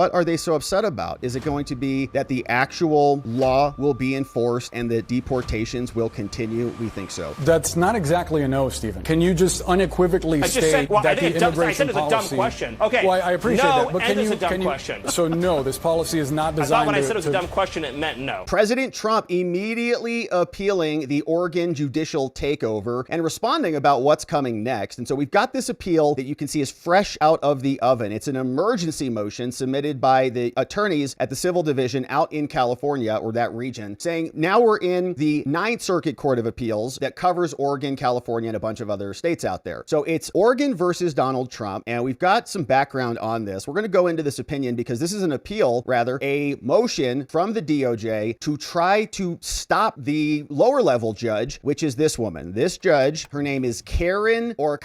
What are they so upset about? Is it going to be that the actual law will be enforced and that deportations will continue? We think so. That's not exactly a no, Stephen. Can you just unequivocally state that the immigration policy... I said it's a dumb question. Okay. Well, I appreciate no, that. But and it's a dumb question. So no, this policy is not designed to... I thought when I said it was a dumb question, it meant no. President Trump immediately appealing the Oregon Judicial Takeover and responding about what's coming next. And so we've got this appeal that you can see is fresh out of the oven. It's an emergency motion submitted by the attorneys at the Civil Division out in California, or that region, saying now we're in the Ninth Circuit Court of Appeals that covers Oregon, California, and a bunch of other states out there. So it's Oregon versus Donald Trump, and we've got some background on this. We're going to go into this opinion because this is an appeal, rather, a motion from the DOJ to try to stop the lower level judge, which is this woman. This judge, her name is Karen, or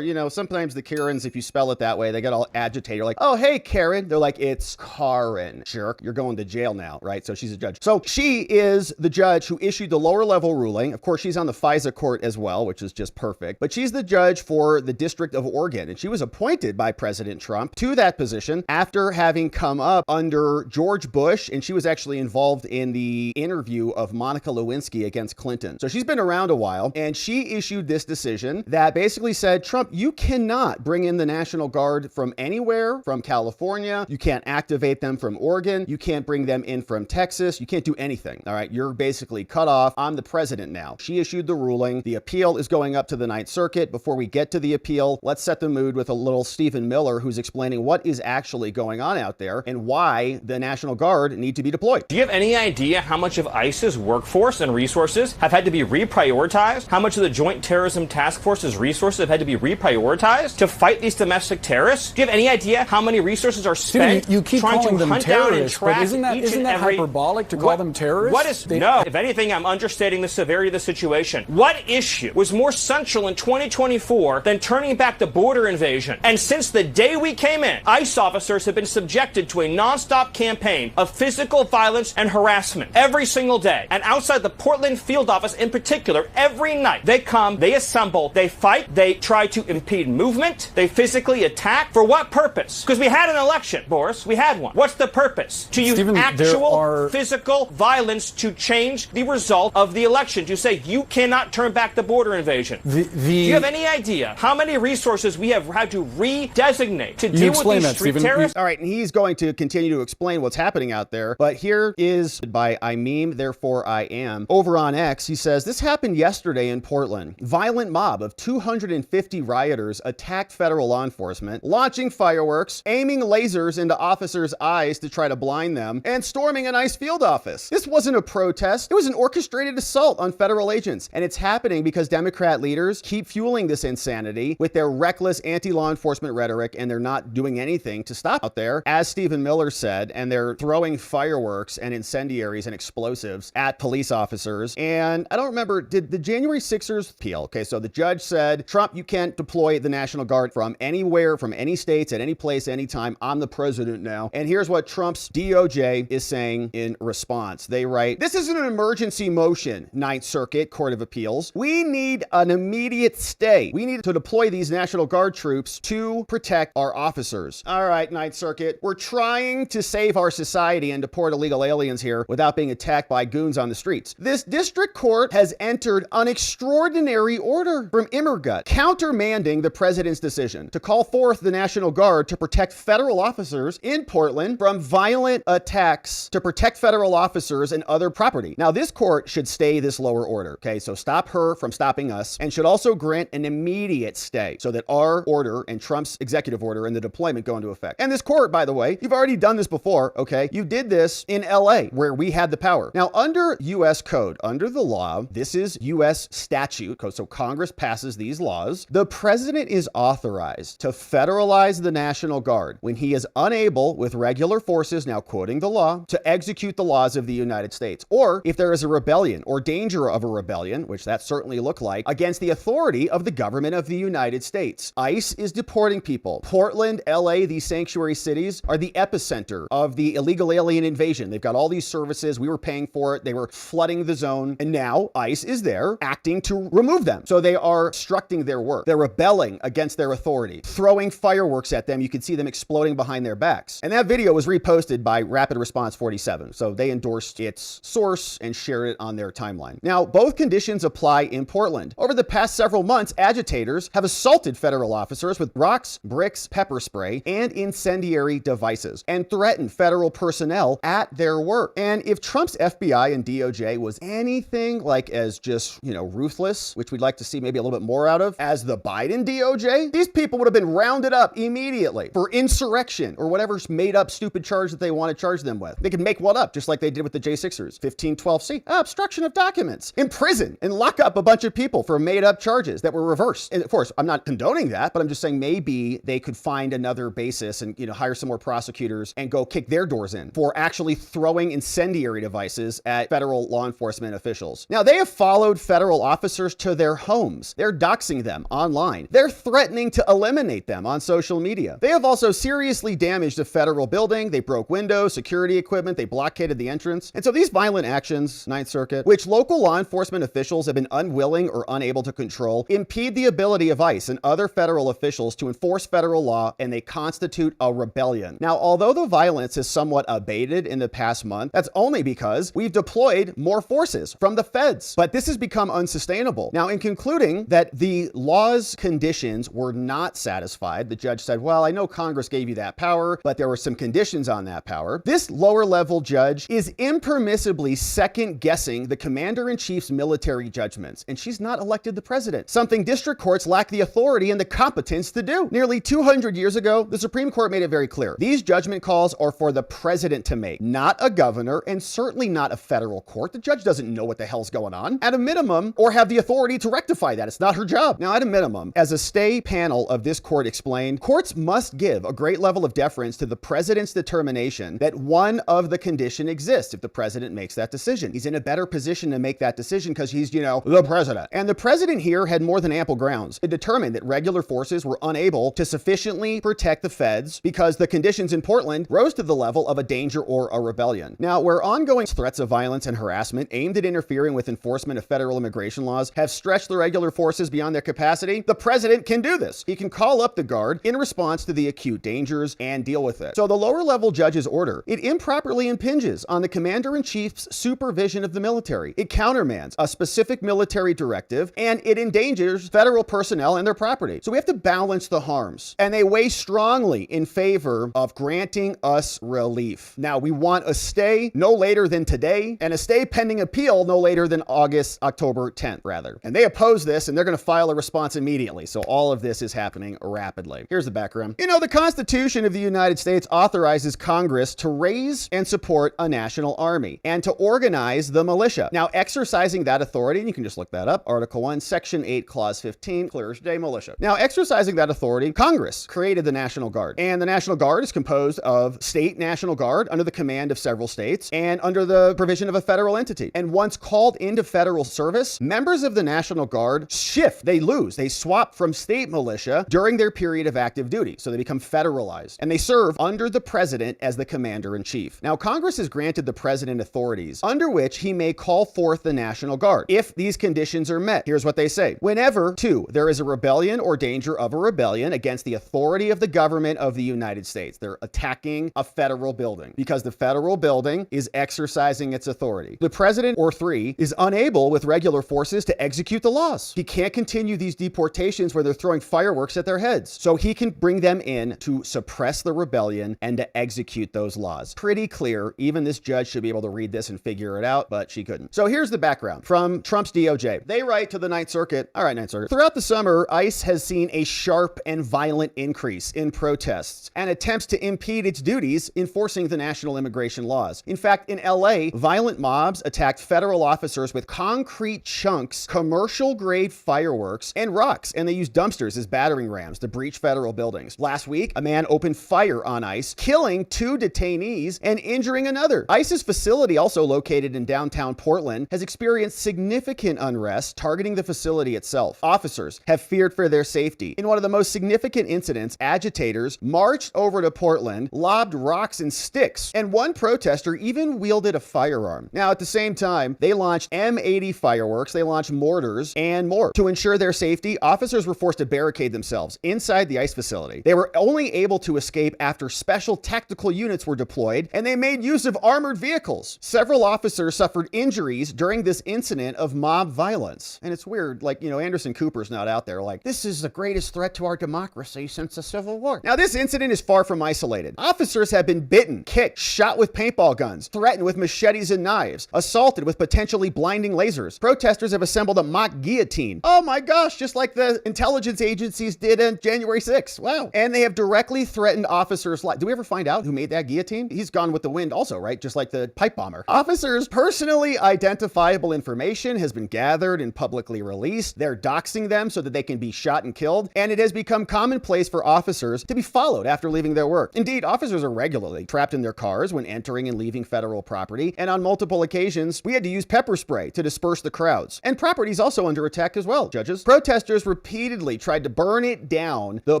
sometimes the Karens, if you spell it that way, they get all agitated. You're like, oh, hey, Karen. They're like, it's Karen. Jerk, you're going to jail now, right? So she's a judge. So she is the judge who issued the lower level ruling. Of course, she's on the FISA court as well, which is just perfect. But she's the judge for the District of Oregon. And she was appointed by President Trump to that position after having come up under George Bush. And she was actually involved in the interview of Monica Lewinsky against Clinton. So she's been around a while. And she issued this decision that basically said, Trump, you cannot bring in the National Guard from anywhere from California. You can't activate them from Oregon. You can't bring them in from Texas. You can't do anything. All right. You're basically cut off. I'm the president now. She issued the ruling. The appeal is going up to the Ninth Circuit. Before we get to the appeal, let's set the mood with a little Stephen Miller, who's explaining what is actually going on out there and why the National Guard need to be deployed. Do you have any idea how much of ICE's workforce and resources have had to be reprioritized? How much of the Joint Terrorism Task Force's resources have had to be reprioritized to fight these domestic terrorists? Do you have any idea how many resources are spent you keep trying calling to them hunt down and terrorists, track but isn't that hyperbolic to call them terrorists? No. If anything, I'm understating the severity of the situation. What issue was more central in 2024 than turning back the border invasion? And since the day we came in, ICE officers have been subjected to a nonstop campaign of physical violence and harassment every single day. And outside the Portland field office in particular, every night they come, they assemble, they fight, they try to impede movement, they physically attack. For what purpose? Because we had an election, Boris. We had one. What's the purpose? To use actual physical violence to change the result of the election. To say you cannot turn back the border invasion. Do you have any idea how many resources we have had to redesignate to deal with these street terrorists? All right, and he's going to continue to explain what's happening out there. But here is by I meme, therefore I am. Over on X, he says, this happened yesterday in Portland. Violent mob of 250 rioters attacked federal law enforcement, launching fireworks, aiming lasers into officers' eyes to try to blind them, and storming an ICE field office. This wasn't a protest. It was an orchestrated assault on federal agents. And it's happening because Democrat leaders keep fueling this insanity with their reckless anti-law enforcement rhetoric, and they're not doing anything to stop out there, as Stephen Miller said, and they're throwing fireworks and incendiaries and explosives at police officers. And I don't remember, did the January 6ers appeal? Okay, so the judge said, Trump, you can't deploy the National Guard from anywhere, from any states, at any place, anytime. I'm the president now. And here's what Trump's DOJ is saying in response. They write, this is an emergency motion, Ninth Circuit Court of Appeals. We need an immediate stay. We need to deploy these National Guard troops to protect our officers. All right, Ninth Circuit, we're trying to save our society and deport illegal aliens here without being attacked by goons on the streets. This district court has entered an extraordinary order from Immergut, countermanding the president's decision to call forth the National Guard to protect federal officers in Portland from violent attacks, to protect federal officers and other property. Now, this court should stay this lower order, okay? So stop her from stopping us, and should also grant an immediate stay so that our order and Trump's executive order and the deployment go into effect. And this court, by the way, you've already done this before, okay? You did this in LA where we had the power. Now, under US code, under the law, this is US statute, so Congress passes these laws. The president is authorized to federalize the National Guard when he is unable with regular forces, now quoting the law, to execute the laws of the United States. Or if there is a rebellion or danger of a rebellion, which that certainly looked like, against the authority of the government of the United States. ICE is deporting people. Portland, LA, these sanctuary cities are the epicenter of the illegal alien invasion. They've got all these services. We were paying for it. They were flooding the zone. And now ICE is there acting to remove them. So they are obstructing their work. They're rebelling against their authority, throwing fireworks at them. You can see them exploding behind behind their backs. And that video was reposted by Rapid Response 47. So they endorsed its source and shared it on their timeline. Now, both conditions apply in Portland. Over the past several months, agitators have assaulted federal officers with rocks, bricks, pepper spray, and incendiary devices, and threatened federal personnel at their work. And if Trump's FBI and DOJ was anything like as just, ruthless, which we'd like to see maybe a little bit more out of, as the Biden DOJ, these people would have been rounded up immediately for insurrection or whatever made up stupid charge that they want to charge them with. They could make one up just like they did with the J6ers. 1512C, obstruction of documents, imprison and lock up a bunch of people for made up charges that were reversed. And of course, I'm not condoning that, but I'm just saying maybe they could find another basis and, hire some more prosecutors and go kick their doors in for actually throwing incendiary devices at federal law enforcement officials. Now, they have followed federal officers to their homes. They're doxing them online. They're threatening to eliminate them on social media. They have also seriously damaged a federal building. They broke windows, security equipment. They blockaded the entrance. And so these violent actions, Ninth Circuit, which local law enforcement officials have been unwilling or unable to control, impede the ability of ICE and other federal officials to enforce federal law, and they constitute a rebellion. Now, although the violence has somewhat abated in the past month, that's only because we've deployed more forces from the feds. But this has become unsustainable. Now, in concluding that the law's conditions were not satisfied, the judge said, well, I know Congress gave you that power, but there were some conditions on that power. This lower level judge is impermissibly second guessing the commander-in-chief's military judgments, and she's not elected the president, something district courts lack the authority and the competence to do. Nearly 200 years ago, the Supreme Court made it very clear. These judgment calls are for the president to make, not a governor, and certainly not a federal court. The judge doesn't know what the hell's going on at a minimum, or have the authority to rectify that. It's not her job. Now, at a minimum, as a stay panel of this court explained, courts must give a great level of deference to the president's determination that one of the condition exists. If the president makes that decision, he's in a better position to make that decision because he's, the president. And the president here had more than ample grounds to determine that regular forces were unable to sufficiently protect the feds because the conditions in Portland rose to the level of a danger or a rebellion. Now, where ongoing threats of violence and harassment aimed at interfering with enforcement of federal immigration laws have stretched the regular forces beyond their capacity, the president can do this. He can call up the Guard in response to the acute dangers and deal with it. So the lower level judge's order, it improperly impinges on the commander-in-chief's supervision of the military. It countermands a specific military directive, and it endangers federal personnel and their property. So we have to balance the harms, and they weigh strongly in favor of granting us relief. Now, we want a stay no later than today, and a stay pending appeal no later than October 10th, rather. And they oppose this, and they're going to file a response immediately. So all of this is happening rapidly. Here's the background. The Constitution of the United States authorizes Congress to raise and support a national army and to organize the militia. Now, exercising that authority, and you can just look that up, Article 1, Section 8, Clause 15, clear as day, militia. Now, exercising that authority, Congress created the National Guard. And the National Guard is composed of state National Guard under the command of several states and under the provision of a federal entity. And once called into federal service, members of the National Guard shift, they swap from state militia during their period of active duty. So they become federalized, and they serve under the president as the commander-in-chief. Now, Congress has granted the president authorities under which he may call forth the National Guard if these conditions are met. Here's what they say. Whenever, 2, there is a rebellion or danger of a rebellion against the authority of the government of the United States. They're attacking a federal building because the federal building is exercising its authority. The president, or 3, is unable with regular forces to execute the laws. He can't continue these deportations where they're throwing fireworks at their heads. So he can bring them in to suppress the rebellion and to execute those laws. Pretty clear. Even this judge should be able to read this and figure it out, but she couldn't. So here's the background from Trump's DOJ. They write to the Ninth Circuit. All right, Ninth Circuit. Throughout the summer, ICE has seen a sharp and violent increase in protests and attempts to impede its duties enforcing the national immigration laws. In fact, in LA, violent mobs attacked federal officers with concrete chunks, commercial-grade fireworks, and rocks, and they used dumpsters as battering rams to breach federal buildings. Last week, a man opened fire on ICE, killing 2 detainees and injuring another. ICE's facility, also located in downtown Portland, has experienced significant unrest targeting the facility itself. Officers have feared for their safety. In one of the most significant incidents, agitators marched over to Portland, lobbed rocks and sticks, and one protester even wielded a firearm. Now, at the same time, they launched M80 fireworks, they launched mortars, and more. To ensure their safety, officers were forced to barricade themselves inside the ICE facility. They were only able to to escape after special tactical units were deployed, and they made use of armored vehicles. Several officers suffered injuries during this incident of mob violence. And it's weird, like, Anderson Cooper's not out there like, this is the greatest threat to our democracy since the Civil War. Now, this incident is far from isolated. Officers have been bitten, kicked, shot with paintball guns, threatened with machetes and knives, assaulted with potentially blinding lasers. Protesters have assembled a mock guillotine. Oh my gosh, just like the intelligence agencies did on January 6th. Wow. And they have directly threatened officers' lives. Do we ever find out who made that guillotine? He's gone with the wind also, right? Just like the pipe bomber. Officers' personally identifiable information has been gathered and publicly released. They're doxing them so that they can be shot and killed. And it has become commonplace for officers to be followed after leaving their work. Indeed, officers are regularly trapped in their cars when entering and leaving federal property. And on multiple occasions, we had to use pepper spray to disperse the crowds. And property is also under attack as well, judges. Protesters repeatedly tried to burn it down, the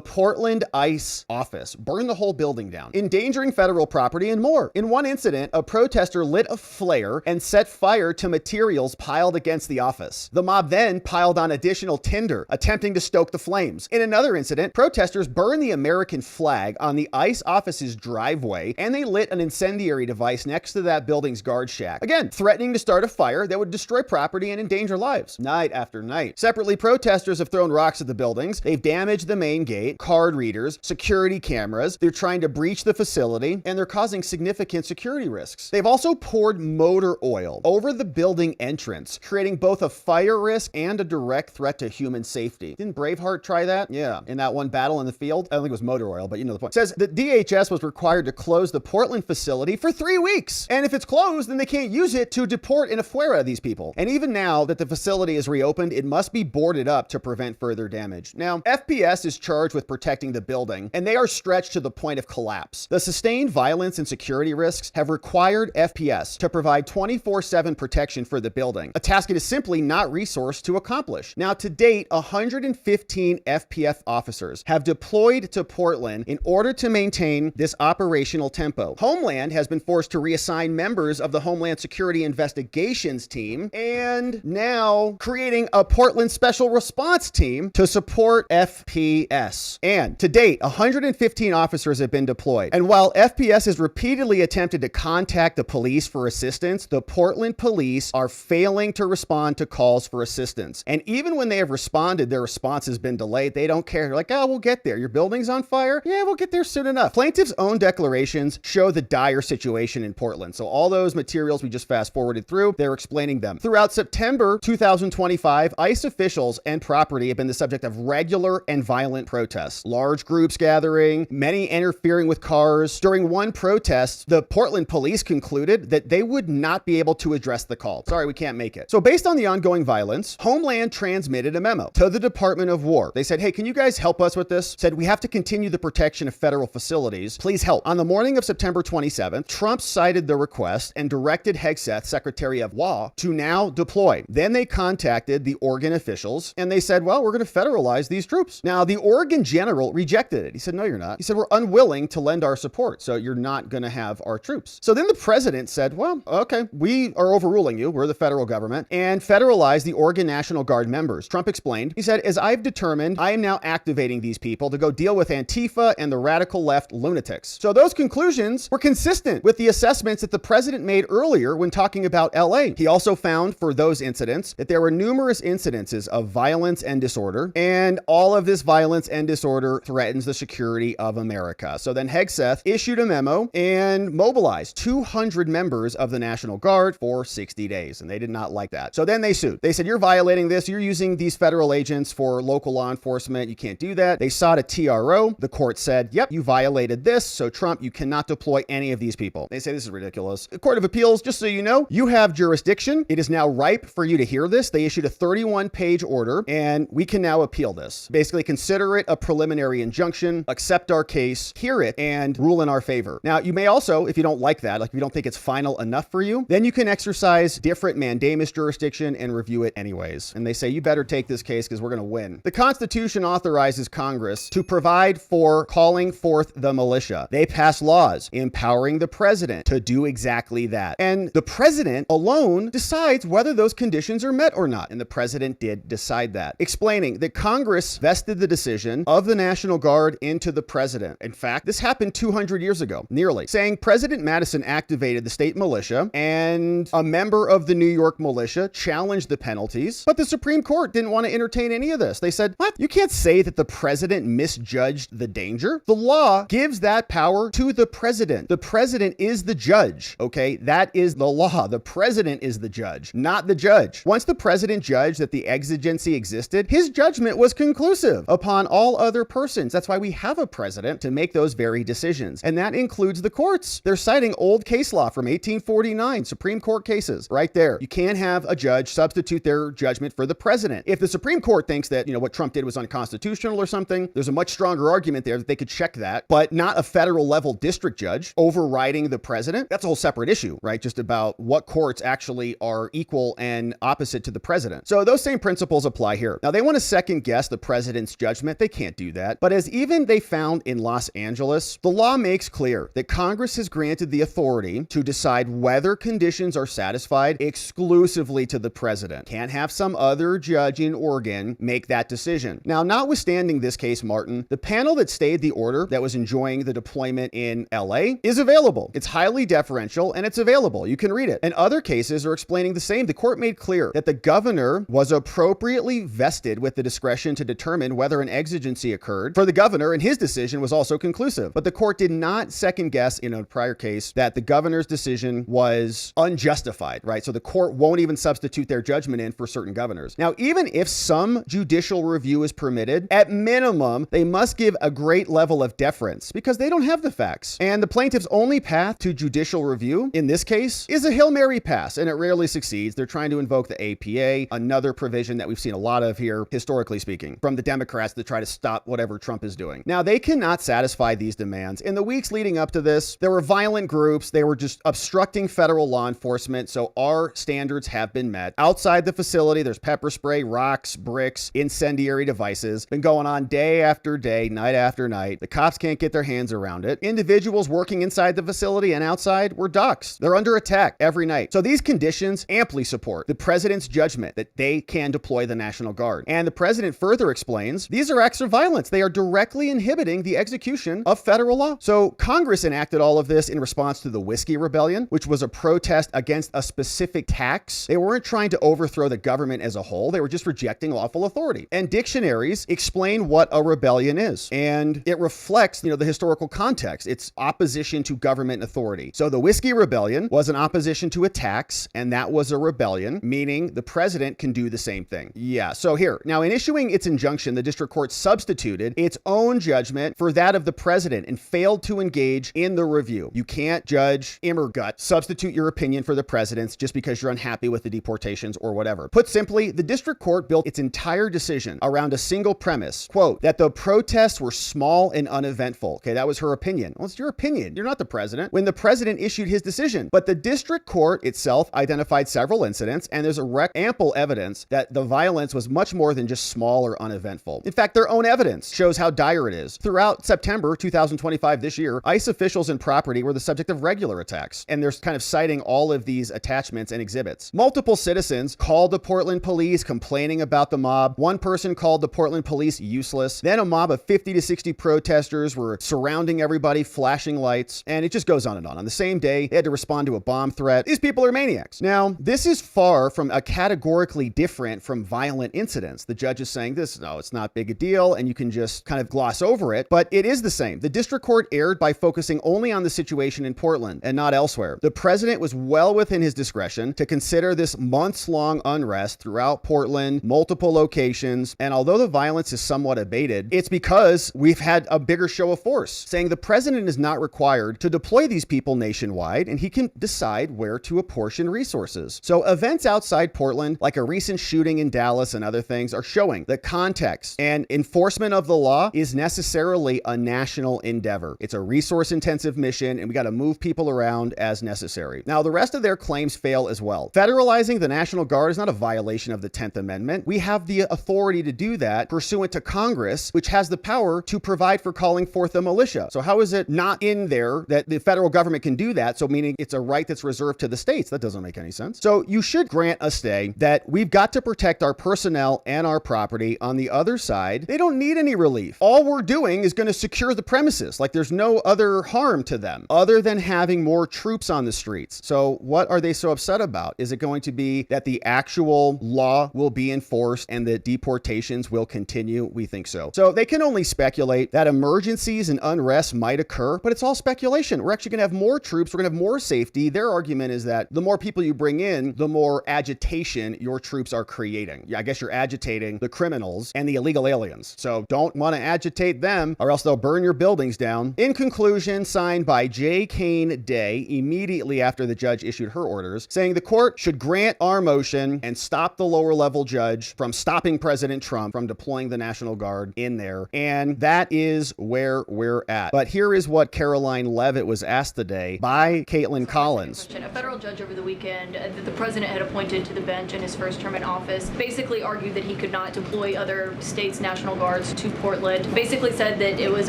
Portland ICE office, burn the whole building down, endangering federal property and more. In one incident, a protester lit a flare and set fire to materials piled against the office. The mob then piled on additional tinder, attempting to stoke the flames. In another incident, protesters burned the American flag on the ICE office's driveway, and they lit an incendiary device next to that building's guard shack. Again, threatening to start a fire that would destroy property and endanger lives. Night after night. Separately, protesters have thrown rocks at the buildings. They've damaged the main gate, card readers, security cameras. They're trying to breach the facility, and they're causing significant security risks. They've also poured motor oil over the building entrance, creating both a fire risk and a direct threat to human safety. Didn't Braveheart try that? Yeah, in that one battle in the field. I don't think it was motor oil, but you know the point. It says that DHS was required to close the Portland facility for 3 weeks. And if it's closed, then they can't use it to deport and afuera these people. And even now that the facility is reopened, it must be boarded up to prevent further damage. Now, FPS is charged with protecting the building, and they are stretched to the point of collapse. The sustained violence and security risks have required FPS to provide 24/7 protection for the building, a task it is simply not resourced to accomplish. Now, to date, 115 FPF officers have deployed to Portland in order to maintain this operational tempo. Homeland has been forced to reassign members of the Homeland Security Investigations Team, and now creating a Portland Special Response Team to support FPS. And to date, 115 officers have been deployed. And while FPS has repeatedly attempted to contact the police for assistance, the Portland police are failing to respond to calls for assistance. And even when they have responded, their response has been delayed. They don't care. They're like, oh, we'll get there. Your building's on fire? Yeah, we'll get there soon enough. Plaintiffs' own declarations show the dire situation in Portland. So all those materials we just fast forwarded through, they're explaining them. Throughout September 2025, ICE officials and property have been the subject of regular and violent protests. Large groups gathering, many interfering with cars. During one protest, the Portland police concluded that they would not be able to address the call. Sorry, we can't make it. So based on the ongoing violence, Homeland transmitted a memo to the Department of War. They said, hey, can you guys help us with this? Said, we have to continue the protection of federal facilities. Please help. On the morning of September 27th, Trump cited the request and directed Hegseth, Secretary of War, to now deploy. Then they contacted the Oregon officials and they said, well, we're going to federalize these troops. Now, the Oregon general rejected it. He said, no, you're not. He said, we're unwilling to lend our support, so you're not going to have our troops. So then the president said, well, okay, we are overruling you. We're the federal government, and federalize the Oregon National Guard members. Trump explained, he said, as I've determined, I am now activating these people to go deal with Antifa and the radical left lunatics. So those conclusions were consistent with the assessments that the president made earlier when talking about LA. He also found for those incidents that there were numerous incidences of violence and disorder, and all of this violence and disorder threatens the security of America. So then Hegseth issued a memo and mobilized 200 members of the National Guard for 60 days, and they did not like that. So then they sued. They said, you're violating this. You're using these federal agents for local law enforcement. You can't do that. They sought a TRO. The court said, yep, you violated this. So Trump, you cannot deploy any of these people. They say this is ridiculous. The Court of Appeals, just so you know, you have jurisdiction. It is now ripe for you to hear this. They issued a 31-page order, and we can now appeal this. Basically, consider it a preliminary injunction, accept our case, hear it, and rule in our favor. Now, you may also, if you don't like that, like if you don't think it's final enough for you, then you can exercise different mandamus jurisdiction and review it anyways. And they say, you better take this case because we're going to win. The Constitution authorizes Congress to provide for calling forth the militia. They pass laws empowering the president to do exactly that. And the president alone decides whether those conditions are met or not. And the president did decide that, explaining that Congress vested the decision of the National Guard into the president president. In fact, this happened 200 years ago, nearly, saying President Madison activated the state militia and a member of the New York militia challenged the penalties, but the Supreme Court didn't want to entertain any of this. They said, what? You can't say that the president misjudged the danger. The law gives that power to the president. The president is the judge, okay? That is the law. The president is the judge, not the judge. Once the president judged that the exigency existed, his judgment was conclusive upon all other persons. That's why we have a president to make those very decisions. And that includes the courts. They're citing old case law from 1849, Supreme Court cases right there. You can't have a judge substitute their judgment for the president. If the Supreme Court thinks that, what Trump did was unconstitutional or something, there's a much stronger argument there that they could check that, but not a federal level district judge overriding the president. That's a whole separate issue, right? Just about what courts actually are equal and opposite to the president. So those same principles apply here. Now they want to second guess the president's judgment. They can't do that. But as even they found in Los Angeles, the law makes clear that Congress has granted the authority to decide whether conditions are satisfied exclusively to the president. Can't have some other judge in Oregon make that decision. Now, notwithstanding this case, Martin, the panel that stayed the order that was enjoying the deployment in LA is available. It's highly deferential and it's available. You can read it. And other cases are explaining the same. The court made clear that the governor was appropriately vested with the discretion to determine whether an exigency occurred for the governor, and his decision was also conclusive. But the court did not second guess in a prior case that the governor's decision was unjustified, right? So the court won't even substitute their judgment in for certain governors. Now, even if some judicial review is permitted, at minimum, they must give a great level of deference because they don't have the facts. And the plaintiff's only path to judicial review in this case is a Hail Mary pass, and it rarely succeeds. They're trying to invoke the APA, another provision that we've seen a lot of here, historically speaking, from the Democrats to try to stop whatever Trump is doing. Now, they cannot satisfy these demands. In the weeks leading up to this, there were violent groups. They were just obstructing federal law enforcement, so our standards have been met. Outside the facility, there's pepper spray, rocks, bricks, incendiary devices. Been going on day after day, night after night. The cops can't get their hands around it. Individuals working inside the facility and outside were ducks. They're under attack every night. So these conditions amply support the president's judgment that they can deploy the National Guard. And the president further explains, these are acts of violence. They are directly inhibiting the execution of federal law. So Congress enacted all of this in response to the Whiskey Rebellion, which was a protest against a specific tax. They weren't trying to overthrow the government as a whole. They were just rejecting lawful authority. And dictionaries explain what a rebellion is. And it reflects, the historical context. It's opposition to government authority. So the Whiskey Rebellion was an opposition to a tax, and that was a rebellion, meaning the president can do the same thing. Yeah, so here. Now, in issuing its injunction, the district court substituted its own judgment for that of the president and failed to engage in the review. You can't judge Immergut, substitute your opinion for the president's just because you're unhappy with the deportations or whatever. Put simply, the district court built its entire decision around a single premise, quote, that the protests were small and uneventful. Okay, that was her opinion. Well, it's your opinion. You're not the president. When the president issued his decision, but the district court itself identified several incidents, and there's ample evidence that the violence was much more than just small or uneventful. In fact, their own evidence shows how dire it is. Throughout September 2025 this year, ICE officials and property were the subject of regular attacks, and they're kind of citing all of these attachments and exhibits. Multiple citizens called the Portland police complaining about the mob. One person called the Portland police useless. Then a mob of 50 to 60 protesters were surrounding everybody, flashing lights, and it just goes on and on. On the same day, they had to respond to a bomb threat. These people are maniacs. Now, this is far from a categorically different from violent incidents. The judge is saying this, no, it's not big a deal, and you can just kind of gloss over it, but it is the same. The district court erred by focusing only on the situation in Portland and not elsewhere. The president was well within his discretion to consider this months-long unrest throughout Portland, multiple locations, and although the violence is somewhat abated, it's because we've had a bigger show of force, saying the president is not required to deploy these people nationwide, and he can decide where to apportion resources. So events outside Portland, like a recent shooting in Dallas and other things, are showing the context and enforcement of the law is necessarily a national endeavor. It's a resource-intensive mission, and we got to move people around as necessary. Now, the rest of their claims fail as well. Federalizing the National Guard is not a violation of the 10th Amendment. We have the authority to do that pursuant to Congress, which has the power to provide for calling forth a militia. So how is it not in there that the federal government can do that? So meaning it's a right that's reserved to the states. That doesn't make any sense. So you should grant a stay that we've got to protect our personnel and our property. On the other side, they don't need any relief. All we're doing is is going to secure the premises. Like there's no other harm to them other than having more troops on the streets. So what are they so upset about? Is it going to be that the actual law will be enforced and that deportations will continue? We think so. So they can only speculate that emergencies and unrest might occur, but it's all speculation. We're actually going to have more troops. We're going to have more safety. Their argument is that the more people you bring in, the more agitation your troops are creating. Yeah, I guess you're agitating the criminals and the illegal aliens. So don't want to agitate them or else they'll burn your buildings down. In conclusion, signed by J. Kane Day immediately after the judge issued her orders, saying the court should grant our motion and stop the lower level judge from stopping President Trump from deploying the National Guard in there. And that is where we're at. But here is what Caroline Leavitt was asked today by Caitlin Collins. A federal judge over the weekend that the president had appointed to the bench in his first term in office basically argued that he could not deploy other states' National Guards to Portland. Basically said that it was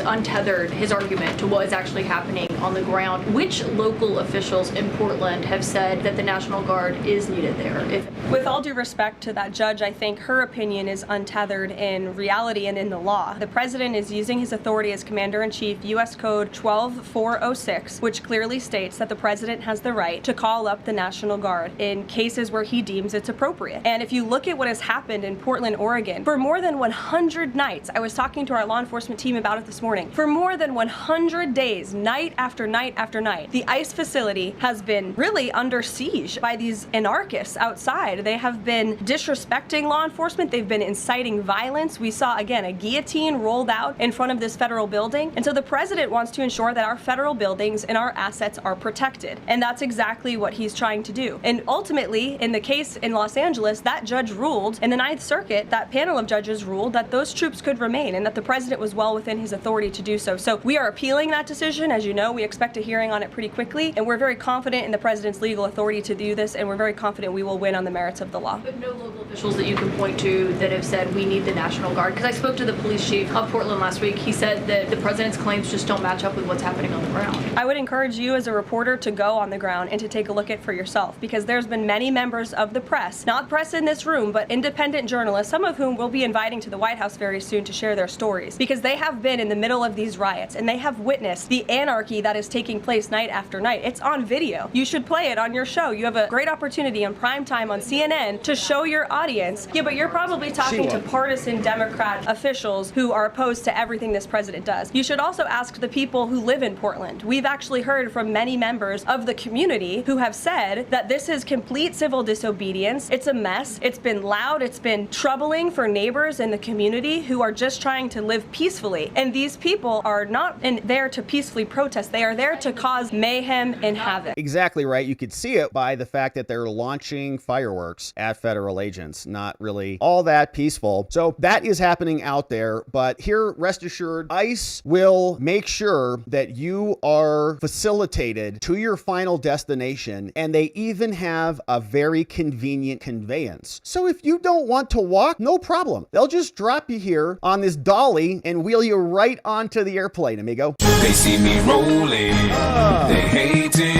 untethered, his argument, to what is actually happening on the ground. Which local officials in Portland have said that the National Guard is needed there? With all due respect to that judge, I think her opinion is untethered in reality and in the law. The president is using his authority as Commander-in-Chief, U.S. Code 12406, which clearly states that the president has the right to call up the National Guard in cases where he deems it's appropriate. And if you look at what has happened in Portland, Oregon, for more than 100 nights, I was talking to our law enforcement team about it this morning, for more than 100 days, night after night after night, the ICE facility has been really under siege by these anarchists outside. They have been disrespecting law enforcement. They've been inciting violence. We saw, again, a guillotine rolled out in front of this federal building. And so the president wants to ensure that our federal buildings and our assets are protected. And that's exactly what he's trying to do. And ultimately, in the case in Los Angeles, that judge ruled, in the Ninth Circuit, that panel of judges ruled that those troops could remain and that the president was well within his authority to do so. So we are appealing that decision. As you know, we expect a hearing on it pretty quickly, and we're very confident in the president's legal authority to do this, and we're very confident we will win on the merits of the law. But no local officials that you can point to that have said we need the National Guard? Because I spoke to the police chief of Portland last week. He said that the president's claims just don't match up with what's happening on the ground. I would encourage you as a reporter to go on the ground and to take a look at it for yourself, because there's been many members of the press, not press in this room, but independent journalists, some of whom we'll be inviting to the White House very soon to share their stories, because they have been in the middle of these riots and they have witnessed the anarchy that is taking place night after night. It's on video. You should play it on your show. You have a great opportunity in prime time on CNN to show your audience. Yeah, but you're probably talking to partisan Democrat officials who are opposed to everything this president does. You should also ask the people who live in Portland. We've actually heard from many members of the community who have said that this is complete civil disobedience. It's a mess. It's been loud. It's been troubling for neighbors in the community who are just trying to live peacefully. And these people are not there to peacefully protest. They are there to cause mayhem and havoc. Exactly right. You could see it by the fact that they're launching fireworks at federal agents. Not really all that peaceful. So that is happening out there. But here, rest assured, ICE will make sure that you are facilitated to your final destination. And they even have a very convenient conveyance. So if you don't want to walk, no problem. They'll just drop you here on this dolly and wheel you right onto the airplane, amigo. They see me rolling, they hating,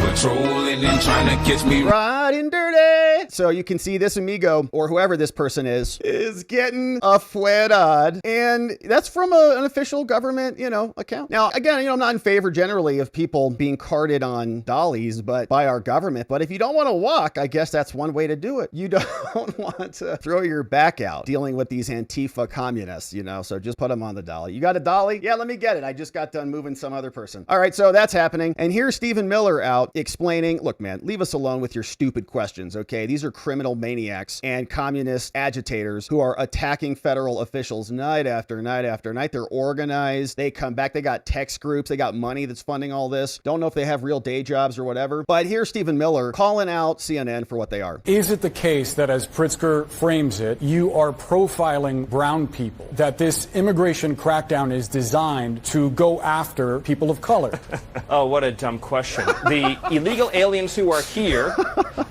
patrolling and trying to catch me riding dirty. So you can see this amigo, or whoever this person is getting afuerad. And that's from an official government, account. Now, again, I'm not in favor generally of people being carted on dollies, but by our government. But if you don't want to walk, I guess that's one way to do it. You don't want to throw your back out dealing with these Antifa communists, so just put them on the dolly. You got a dolly? Yeah, let me get it. I just got done moving some other person. All right, so that's happening. And here's Stephen Miller out explaining, look, man, leave us alone with your stupid questions, okay? These are criminal maniacs and communist agitators who are attacking federal officials night after night after night. They're organized. They come back. They got text groups. They got money that's funding all this. Don't know if they have real day jobs or whatever. But here's Stephen Miller calling out CNN for what they are. Is it the case that, as Pritzker frames it, you are profiling brown people, that this immigration crackdown is designed to go after people of color? Oh, what a dumb question. The illegal aliens who are here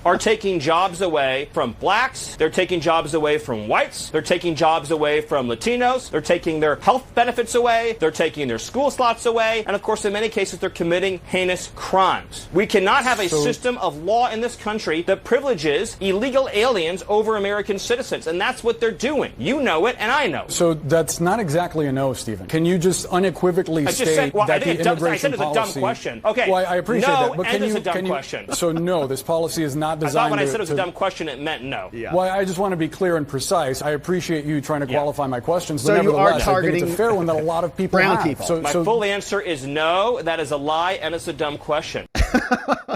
are taking jobs away from blacks. They're taking jobs away from whites. They're taking jobs away from Latinos. They're taking their health benefits away. They're taking their school slots away. And of course, in many cases, they're committing heinous crimes. We cannot have a system of law in this country that privileges illegal aliens over American citizens. And that's what they're doing. You know it, and I know it. So that's not exactly a no, Stephen. Can you just unequivocally state that the immigration I said it's a dumb question. Okay. Well, I appreciate no, that. But and it's a dumb question. So no, this policy is not I designed thought when I said it was a dumb question, it meant no. Yeah. Well, I just want to be clear and precise. I appreciate you trying to qualify my questions, but So you are nevertheless, I think it's a fair one that a lot of people brown have. people. My full answer is no. That is a lie, and it's a dumb question.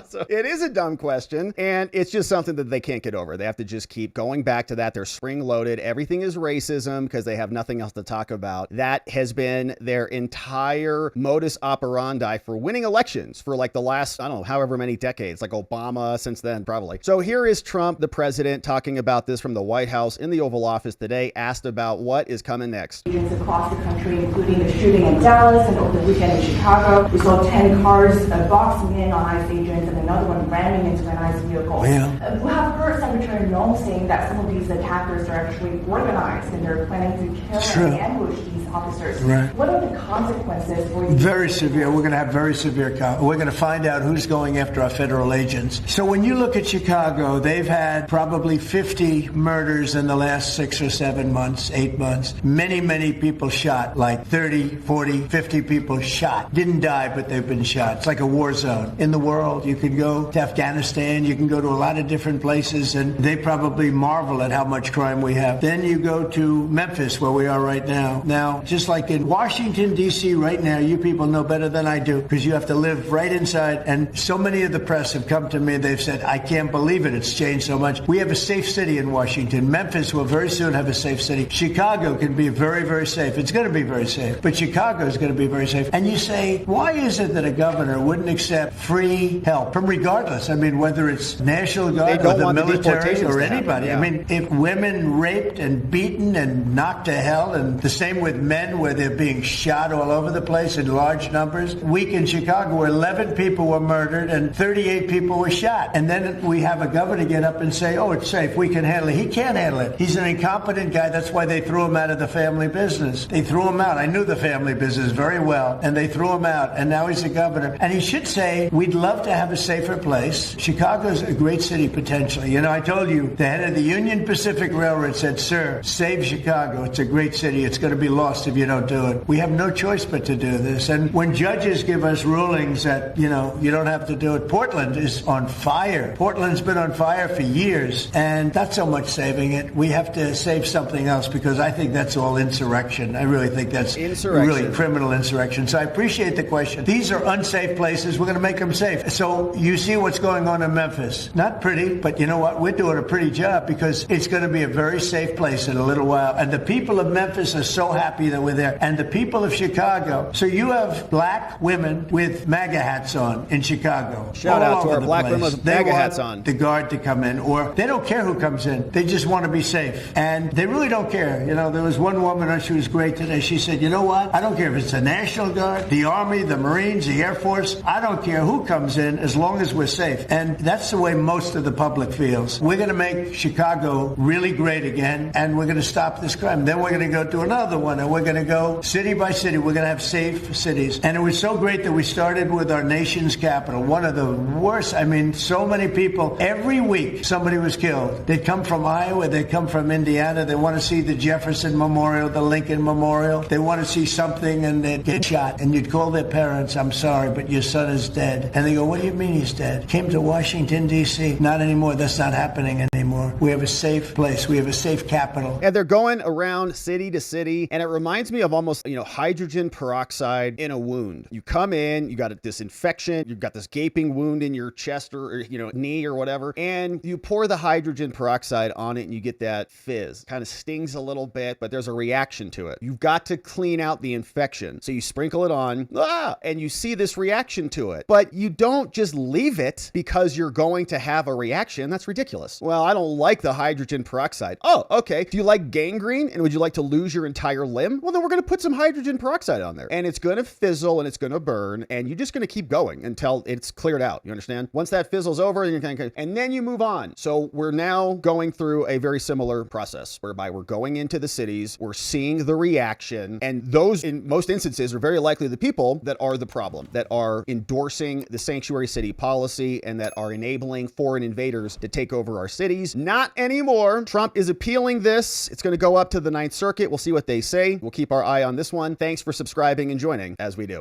So it is a dumb question, and it's just something that they can't get over. They have to just keep going back to that. They're spring-loaded. Everything is racism because they have nothing else to talk about. That has been their entire modus operandi for winning elections for like the last, I don't know, however many decades, like Obama since then, probably. So here is Trump, the president, talking about this from the White House in the Oval Office today, asked about what is coming next. Across the country, including the shooting in Dallas and over the weekend in Chicago. We saw 10 cars boxing in on ICE agents and another one ramming into an ICE vehicle. We have heard Secretary Noem saying that some of these attackers are actually organized and they're planning to kill and ambush these officers. Right. What are the consequences for these? Very severe. We're going to have very severe. We're going to find out who's going after our federal agents. So when you look at Chicago, they've had probably 50 murders in the last 6 or 7 months, 8 months. Many, many people shot, like 30, 40, 50 people shot. Didn't die, but they've been shot. It's like a war zone. In the world, you can go to Afghanistan, you can go to a lot of different places, and they probably marvel at how much crime we have. Then you go to Memphis, where we are right now. Now, just like in Washington, D.C. right now, you people know better than I do, because you have to live right inside. And so many of the press have come to me and they've said, I can't believe it. It's changed so much. We have a safe city in Washington. Memphis will very soon have a safe city. Chicago can be very, very safe. It's going to be very safe. But Chicago is going to be very safe. And you say, why is it that a governor wouldn't accept free help from regardless? I mean, whether it's National Guard or the military or anybody. I mean, if women raped and beaten and knocked to hell, and the same with men where they're being shot all over the place in large numbers. Week in Chicago where 11 people were murdered and 38 people were shot. And then we have a governor get up and say, oh, it's safe. We can handle it. He can't handle it. He's an incompetent guy. That's why they threw him out of the family business. They threw him out. I knew the family business very well. And they threw him out. And now he's a governor. And he should say, we'd love to have a safer place. Chicago's a great city potentially. You know, I told you, the head of the Union Pacific Railroad said, sir, save Chicago. It's a great city. It's going to be lost if you don't do it. We have no choice but to do this. And when judges give us rulings that, you know, you don't have to do it, Portland is on fire. Portland's been on fire for years. And not so much saving it. We have to save something else because I think that's all insurrection. I really think that's really criminal insurrection. So I appreciate the question. These are unsafe places. We're going to make them safe. So you see what's going on in Memphis. Not pretty, but you know what? We're doing a pretty job because it's going to be a very safe place in a little while. And the people of Memphis are so happy that we're there. And the people of Chicago. So you have black women with MAGA hats on in Chicago. Shout out to our black women with MAGA hats on. The guard to come in, or they don't care who comes in. They just want to be safe. And they really don't care. You know, there was one woman, she was great today. She said, you know what? I don't care if it's the National Guard, the Army, the Marines, the Air Force. I don't care who comes in as long as we're safe. And that's the way most of the public feels. We're going to make Chicago really great again, and we're going to stop this crime. Then we're going to go to another one, and we're going to go city by city. We're going to have safe cities. And it was so great that we started with our nation's capital. One of the worst, I mean, so many people. Every week somebody was killed. They'd come from Iowa. They'd come from Indiana. They want to see the Jefferson Memorial, the Lincoln Memorial. They want to see something, and they'd get shot. And you'd call their parents, I'm sorry, but your son is dead. And they go, what do you mean he's dead? Came to Washington, D.C. Not anymore. That's not happening anymore. We have a safe place. We have a safe capital. And they're going around city to city. And it reminds me of almost, hydrogen peroxide in a wound. You come in, you got this infection, you've got this gaping wound in your chest or knee or whatever. And you pour the hydrogen peroxide on it and you get that fizz. Kind of stings a little bit, but there's a reaction to it. You've got to clean out the infection. So you sprinkle it on, and you see this reaction to it. But you don't just leave it because you're going to have a reaction. That's ridiculous. Well, I don't like the hydrogen peroxide. Oh, okay. Do you like gangrene and would you like to lose your entire limb? Well, then we're going to put some hydrogen peroxide on there and it's going to fizzle and it's going to burn and you're just going to keep going until it's cleared out. You understand? Once that fizzles over, and then you move on. So we're now going through a very similar process whereby we're going into the cities, we're seeing the reaction, and those in most instances are very likely the people that are the problem, that are endorsing the sanctuary city policy and that are enabling foreign invaders to take over our cities. Not anymore. Trump is appealing this. It's going to go up to the Ninth Circuit. We'll see what they say. We'll keep our eye on this one. Thanks for subscribing and joining as we do.